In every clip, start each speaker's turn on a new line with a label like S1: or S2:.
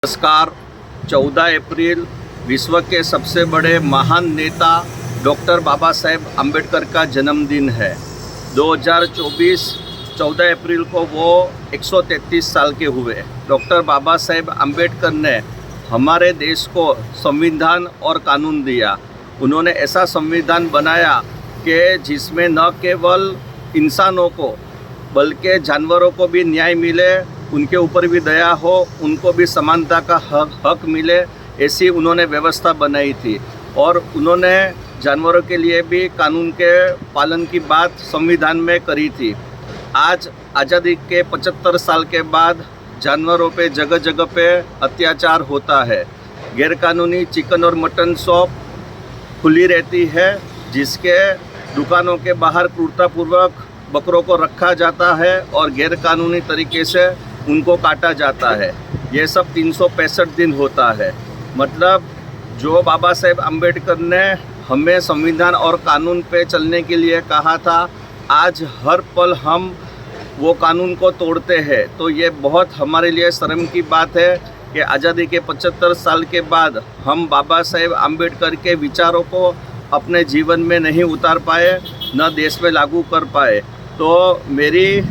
S1: नमस्कार। 14 अप्रैल विश्व के सबसे बड़े महान नेता डॉक्टर बाबा साहेब अम्बेडकर का जन्मदिन है। 2024 14 अप्रैल को वो 133 साल के हुए। डॉक्टर बाबा साहेब अम्बेडकर ने हमारे देश को संविधान और कानून दिया। उन्होंने ऐसा संविधान बनाया कि जिसमें न केवल इंसानों को बल्कि जानवरों को भी न्याय मिले, उनके ऊपर भी दया हो, उनको भी समानता का हक मिले, ऐसी उन्होंने व्यवस्था बनाई थी। और उन्होंने जानवरों के लिए भी कानून के पालन की बात संविधान में करी थी। आज आज़ादी के 75 साल के बाद जानवरों पे जगह जगह पे अत्याचार होता है। गैरकानूनी चिकन और मटन शॉप खुली रहती है, जिसके दुकानों के बाहर क्रूरतापूर्वक बकरों को रखा जाता है और गैरकानूनी तरीके से उनको काटा जाता है। ये सब 365 दिन होता है। मतलब जो बाबा साहेब अम्बेडकर ने हमें संविधान और कानून पे चलने के लिए कहा था, आज हर पल हम वो कानून को तोड़ते हैं। तो ये बहुत हमारे लिए शर्म की बात है कि आज़ादी के 75 साल के बाद हम बाबा साहेब अम्बेडकर के विचारों को अपने जीवन में नहीं उतार पाए, न देश में लागू कर पाए। तो मेरी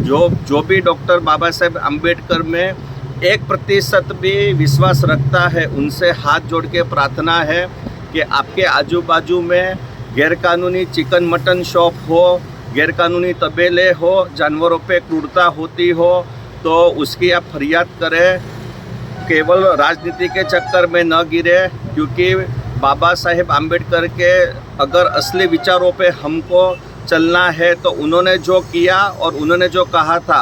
S1: जो भी डॉक्टर बाबा साहेब अम्बेडकर में 1% भी विश्वास रखता है, उनसे हाथ जोड़ के प्रार्थना है कि आपके आजू बाजू में गैरकानूनी चिकन मटन शॉप हो, गैरकानूनी तबेले हो, जानवरों पे क्रूरता होती हो, तो उसकी आप फरियाद करें। केवल राजनीति के चक्कर में न गिरे, क्योंकि बाबा साहेब अम्बेडकर के अगर असली विचारों पे हमको चलना है तो उन्होंने जो किया और उन्होंने जो कहा था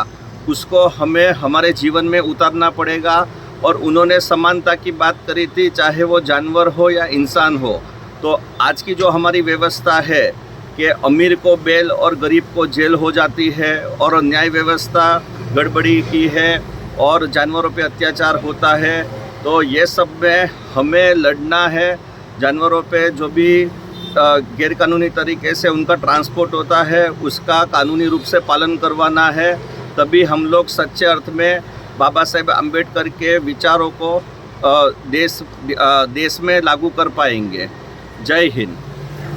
S1: उसको हमें हमारे जीवन में उतारना पड़ेगा। और उन्होंने समानता की बात करी थी, चाहे वो जानवर हो या इंसान हो। तो आज की जो हमारी व्यवस्था है कि अमीर को बेल और गरीब को जेल हो जाती है, और न्याय व्यवस्था गड़बड़ी की है और जानवरों पे अत्याचार होता है, तो ये सब में हमें लड़ना है। जानवरों पे जो भी गैरकानूनी तरीके से उनका ट्रांसपोर्ट होता है, उसका कानूनी रूप से पालन करवाना है। तभी हम लोग सच्चे अर्थ में बाबा साहेब अम्बेडकर के विचारों को देश में लागू कर पाएंगे। जय हिंद।